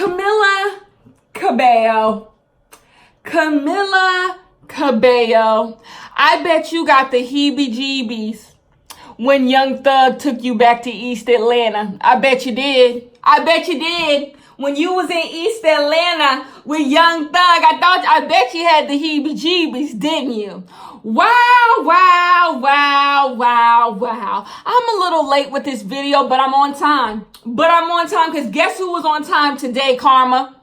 Camilla Cabello. Camilla Cabello. I bet you got the heebie-jeebies when Young Thug took you back to East Atlanta. I bet you did. I bet you did. When you was in East Atlanta with Young Thug, I bet you had the heebie-jeebies, didn't you? Wow, wow, wow, wow, wow. I'm a little late with this video, but I'm on time. Because guess who was on time today, Karma?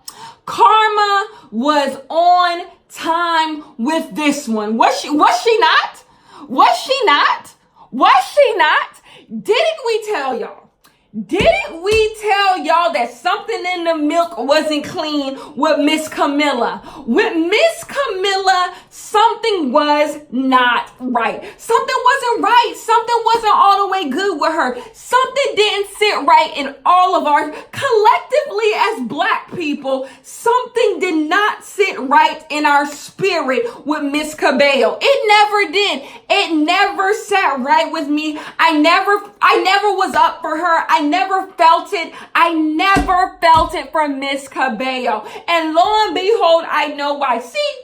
Karma was on time with this one. Was she not? Was she not? Was she not? Didn't we tell y'all? Didn't we tell y'all that something in the milk wasn't clean with Miss Camilla? With Miss Camilla, something was not right. Something wasn't right. Something wasn't all the way good with her. Something didn't sit right in all of our, collectively as black people, something did not sit right in our spirit with Miss Cabello. It never did. It never sat right with me. I never was up for her. I never felt it. I never felt it from Miss Cabello. And lo and behold, I know why. See,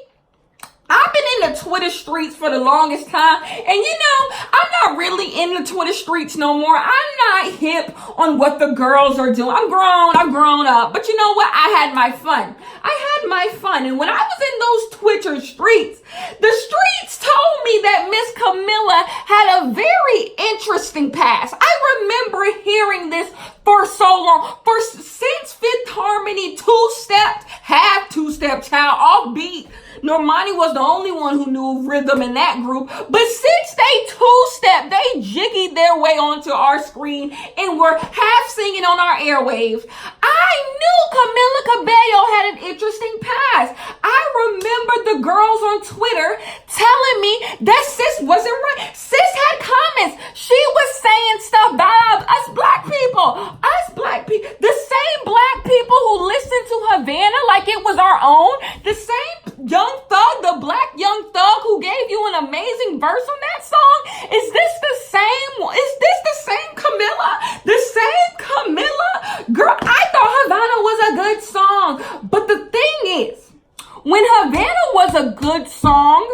I've been in the Twitter streets for the longest time. And you know, I'm not really in the Twitter streets no more. I'm not hip on what the girls are doing. I've grown up. But you know what? I had my fun. And when I was in those Twitter streets, the streets told me that Miss Camilla had a very interesting past. I remember hearing this for so long. Since Fifth Harmony two-stepped, half two-step child, offbeat, Normani was the only one who knew rhythm in that group. But since they two-step, they jiggied their way onto our screen and were half singing on our airwaves. I knew Camilla Cabello had an interesting past. I remember the girls on Twitter telling me that sis wasn't right. Sis had comments. She was saying stuff about us black people. The same black people who listened to Havana like it was our own. The same Young Thug, the black Young Thug who gave you an amazing verse on that song. Is this the same Camilla? The same Camilla? Girl, I thought Havana was a good song. But the thing is, when Havana was a good song,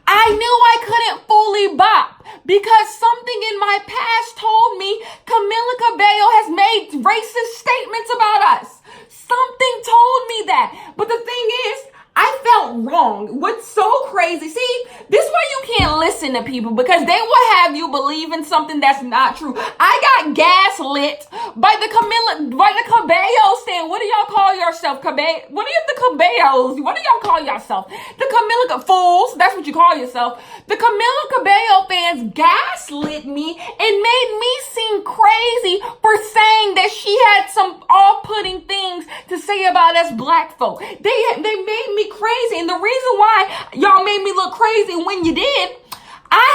I knew I couldn't fully bop because something in my past told me Camilla Cabello has made racist statements about us. Something told me that. But the thing is, I felt wrong. What's so crazy? See, this is why you can't listen to people because they will have you believe in something that's not true. I got gaslit by the Cabello stand. What do y'all call yourself? What are the Cabellos? What do y'all call yourself? The Camilla fools. That's what you call yourself. The Camilla Cabello fans gaslit me and made me seem crazy for saying that she had some off-putting things to say about us black folk. They made me crazy, and the reason why y'all made me look crazy when you did, I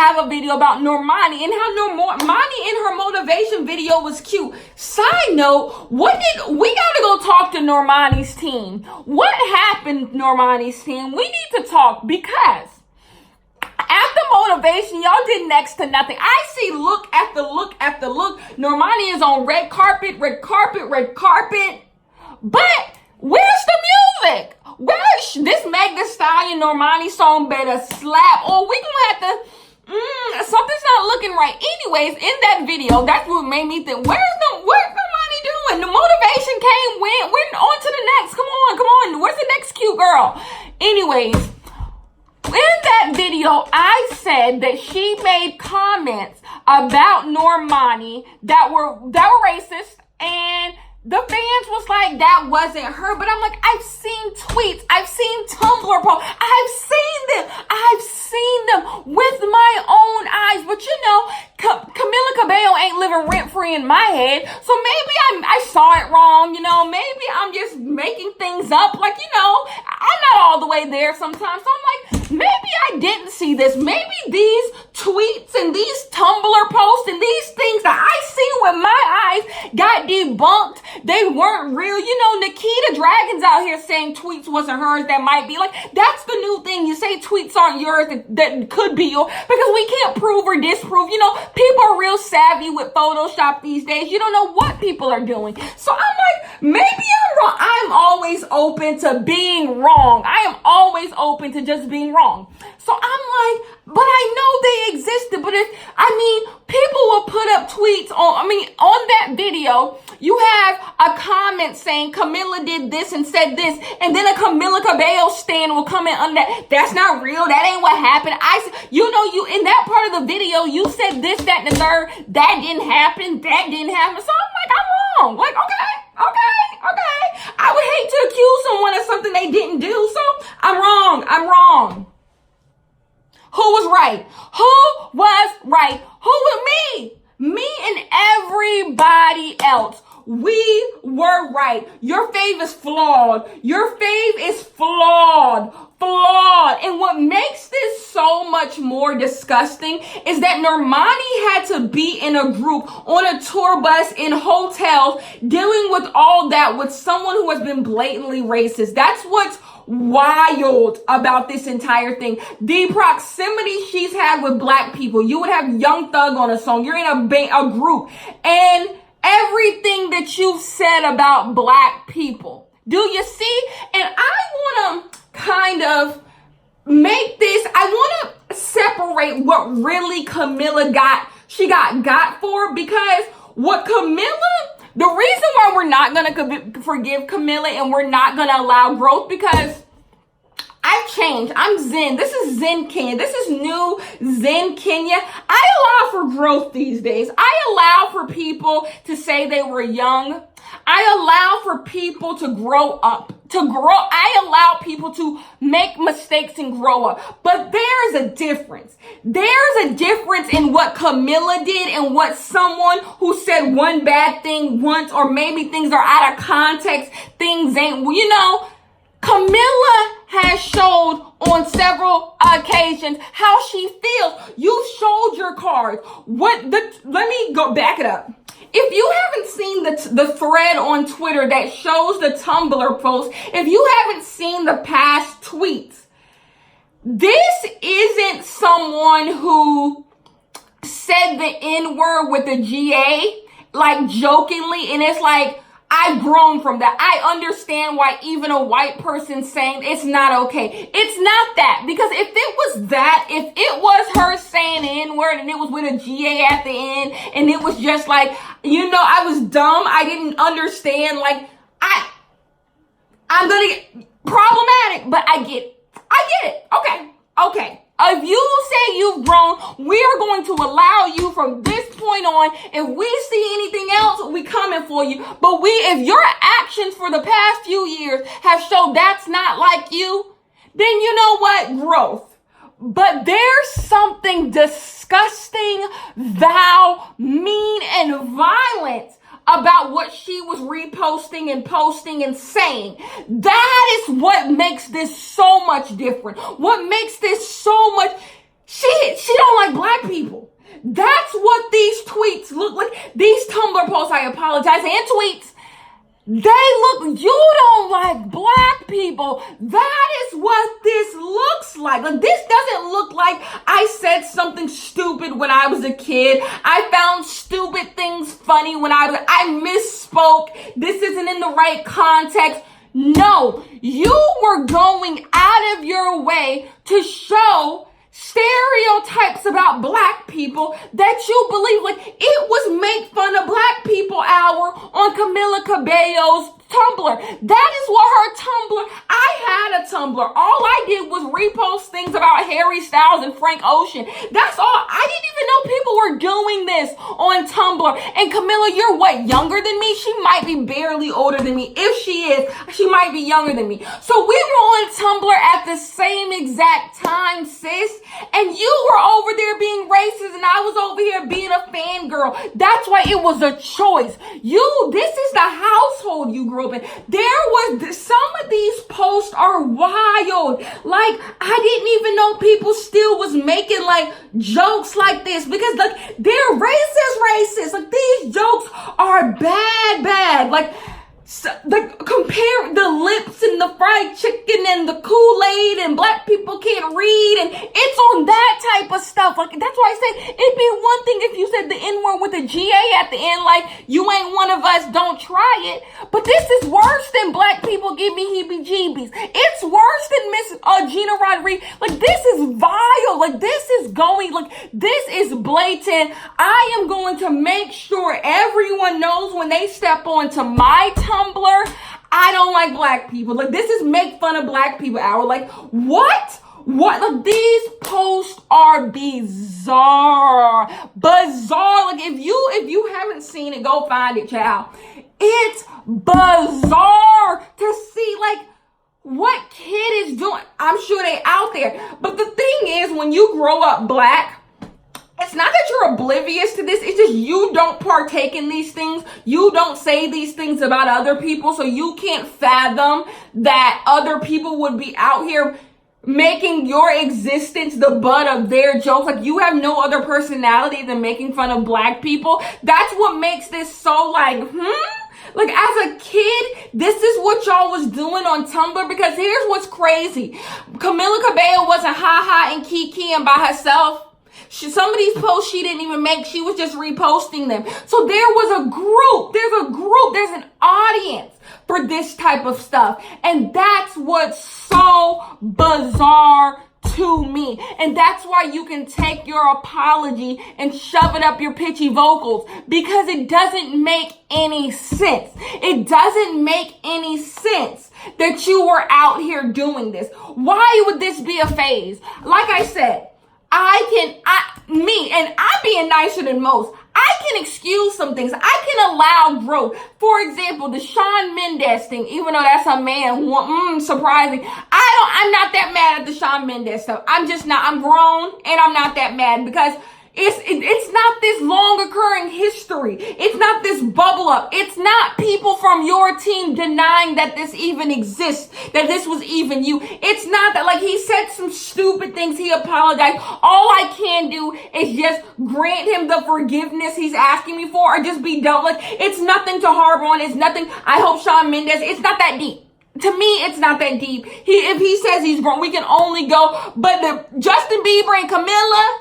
have a video about Normani and how Normani in her motivation video was cute. Side note, we gotta go talk to Normani's team. What happened, Normani's team? We need to talk because after motivation, y'all did next to nothing. I see look after look after look. Normani is on red carpet, but where's the music? Where's this Meg Thee Stallion Normani song better slap? Or we gonna have to, something's not looking right. Anyways, in that video, that's what made me think, what's Normani doing? The motivation came, went on to the next. Come on. Where's the next cute girl? Anyways, in that video, I said that she made comments about Normani that were racist, and the fans was like, that wasn't her. But I'm like, I've seen tweets. I've seen Tumblr posts. I've seen them with my own eyes. But you know, Camilla Cabello ain't living rent-free in my head. So maybe I saw it wrong, you know. Maybe I'm just making things up. Like, you know, I'm not all the way there sometimes. So I'm like, maybe I didn't see this. Maybe these tweets and these Tumblr posts and these things that I seen with my eyes got debunked. They weren't real. You know, Nikita Dragon's out here saying tweets wasn't hers. That might be. Like, that's the new thing. You say tweets aren't yours that could be yours because we can't prove or disprove. You know, people are real savvy with Photoshop these days. You don't know what people are doing. So I'm Maybe I'm wrong. I'm always open to being wrong. I am always open to just being wrong. So I'm like, but I know they existed. But people will put up tweets on that video, you have a comment saying Camilla did this and said this, and then a Camilla Cabello stan will comment on that. That's not real. That ain't what happened. You in that part of the video, you said this, that, and the third. That didn't happen. That didn't happen. So I'm like, I'm wrong. Like, okay. I would hate to accuse someone of something they didn't do. So I'm wrong. Who was right? Who was me? Me and everybody else. We were right. Your fave is flawed. And what makes this so much more disgusting is that Normani had to be in a group, on a tour bus, in hotels, dealing with all that with someone who has been blatantly racist. That's what's wild about this entire thing. The proximity she's had with black people. You would have Young Thug on a song. You're in a group. And everything that you've said about black people. Do you see? And I want to kind of make this, I want to separate what really Camilla got for, because what Camilla, the reason why we're not going to forgive Camilla and we're not going to allow growth, because I've changed. I'm Zen. This is Zen Kenya. This is new Zen Kenya. I allow for growth these days. I allow for people to say they were young. I allow for people to grow up, I allow people to make mistakes and grow up. But there's a difference. There's a difference in what Camilla did and what someone who said one bad thing once, or maybe things are out of context, things ain't, Camilla has showed on several occasions how she feels. You showed your cards. Let me go back it up. If you haven't seen the thread on Twitter that shows the Tumblr post, if you haven't seen the past tweets, this isn't someone who said the N-word with the GA, like jokingly, and it's like, I've grown from that. I understand why even a white person saying it's not okay. It's not that. Because if it was her saying the N-word and it was with a GA at the end, and it was just like, I was dumb. I didn't understand. Like, I'm gonna get problematic, but I get it. Okay. If you say you've grown, we are going to allow you from this point on. If we see anything else, we coming for you. But if your actions for the past few years have shown that's not like you, then you know what? Growth. But there's something disgusting, vile, mean, and violent about what she was reposting and posting and saying. That is what makes this so much different. What makes this so much, she don't like black people. That's what these tweets look like. These Tumblr posts, I apologize, and tweets, you don't like black people. That is what this looks like. Like, this doesn't look like I said something stupid when I was a kid. I found stupid things funny when I misspoke. This isn't in the right context. No, you were going out of your way to show stereotypes about black people that you believe. Like, it was Make Fun of Black People hour on Camilla Cabello's Tumblr. That is what her Tumblr, I had a Tumblr. All I did was repost things about Harry Styles and Frank Ocean. That's all. I didn't even know people were doing this on Tumblr. And Camilla, you're what, younger than me? She might be barely older than me. If she is, she might be younger than me. So we were on Tumblr at the same exact time, sis. And you were over there being racist and I was over here being a fangirl. That's why it was a choice. This is the household you grew up in. Some of these posts are wild. Like, I didn't even know people still was making like jokes like this, because like, they're racist. Like, these jokes are bad. Like, So, like, compare the lips and the fried chicken and the Kool-Aid and black people can't read, and it's on that type of stuff. Like, that's why I say it'd be one thing if you said the N-word with a GA at the end, like, you ain't one of us, don't try it. But this is worse than black people give me heebie-jeebies. It's worse than Miss Gina Rodriguez. Like, this is vile. Like, this is blatant. I am going to make sure everyone knows when they step onto my Tumblr, I don't like black people. Like, this is make fun of black people hour. Like, what? Like, these posts are bizarre. Like, if you haven't seen it, go find it, child. It's bizarre to see, like, what kid is doing. I'm sure they out there. But the thing is, when you grow up black, it's not that you're oblivious to this. It's just you don't partake in these things. You don't say these things about other people. So you can't fathom that other people would be out here making your existence the butt of their jokes. Like, you have no other personality than making fun of black people. That's what makes this so like, Like, as a kid, this is what y'all was doing on Tumblr. Because here's what's crazy. Camilla Cabello wasn't ha-ha and kikiing by herself. Some of these posts she didn't even make. She was just reposting them. So there was a group. There's an audience for this type of stuff. And that's what's so bizarre to me. And that's why you can take your apology and shove it up your pitchy vocals, because it doesn't make any sense. It doesn't make any sense that you were out here doing this. Why would this be a phase? Like I said, I'm being nicer than most. I can excuse some things. I can allow growth. For example, the Shawn Mendes thing, even though that's a man, surprising. I'm not that mad at the Shawn Mendes stuff. I'm just not. I'm grown and I'm not that mad because it's not this long occurring history. It's not this bubble up. It's not people from your team denying that this even exists, that this was even you. It's not that, like, he said some stupid things. He apologized. All I can do is just grant him the forgiveness he's asking me for, or just be done. Like, it's nothing to harbor on. It's nothing. I hope Shawn Mendes, it's not that deep. To me, it's not that deep. If he says he's grown, we can only go. But the Justin Bieber and Camilla,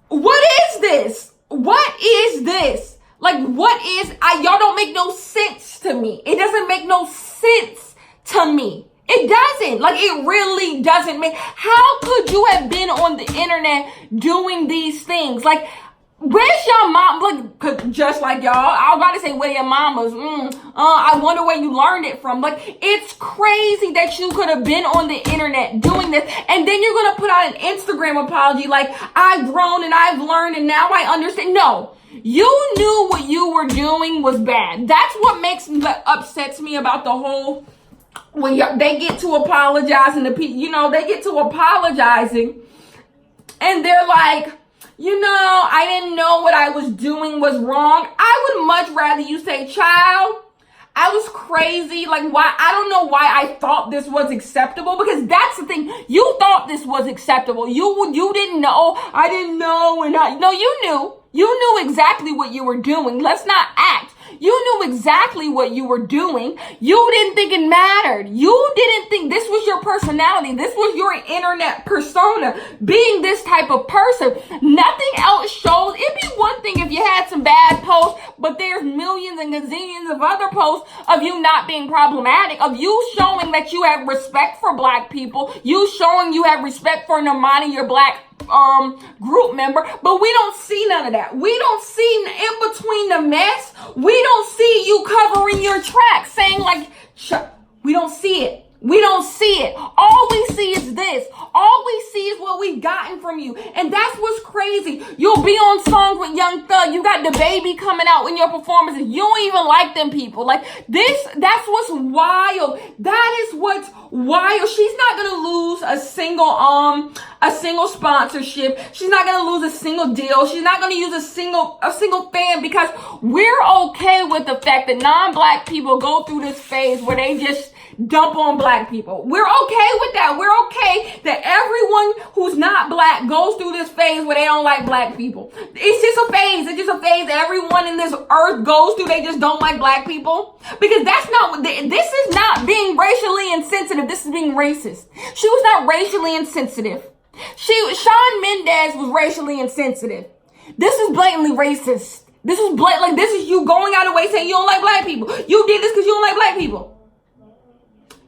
what is this? What is this? Like, y'all don't make no sense to me. It doesn't make no sense to me. It doesn't. Like, it really doesn't make. How could you have been on the internet doing these things? Like, where's your mom? Like, just like y'all, I was about to say, where your mamas? I wonder where you learned it from. Like, it's crazy that you could have been on the internet doing this, and then you're gonna put out an Instagram apology like, I've grown and I've learned and now I understand. No, you knew what you were doing was bad. That's what upsets me about the whole, when they get to apologizing to people, they get to apologizing and they're like, I didn't know what I was doing was wrong. I would much rather you say, child, I was crazy. Like, why? I don't know why I thought this was acceptable, because that's the thing. You thought this was acceptable. You didn't know. I didn't know. No, you knew. You knew exactly what you were doing. Let's not act. You knew exactly what you were doing. You didn't think it mattered. You didn't think this was your personality. This was your internet persona, being this type of person. Nothing else shows. It'd be one thing if you had some bad posts, but there's millions and gazillions of other posts of you not being problematic, of you showing that you have respect for black people, you showing you have respect for Normani, your black group member, but we don't see none of that. We don't see in between the mess. We don't see you covering your tracks, saying like, we don't see it. We don't see it. All we see is this. All we see is what we've gotten from you. And that's what's crazy. You'll be on songs with Young Thug. You got the baby coming out in your performances. You don't even like them people. Like, that's what's wild. That is what's wild. She's not going to lose a single sponsorship. She's not going to lose a single deal. She's not going to use a single fan, because we're okay with the fact that non-black people go through this phase where they just dump on black people. We're okay with that. We're okay that everyone who's not black goes through this phase where they don't like black people. It's just a phase. It's just a phase that everyone in this earth goes through. They just don't like black people. Because that's not what, this is not being racially insensitive. This is being racist. She was not racially insensitive. Shawn Mendes was racially insensitive. This is blatantly racist. This is blatant. Like, this is you going out of the way saying you don't like black people. You did this because you don't like black people.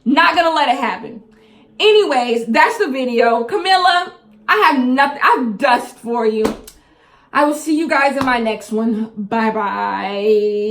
Not gonna let it happen. Anyways, that's the video. Camilla, I have nothing. I have dust for you. I will see you guys in my next one. Bye-bye.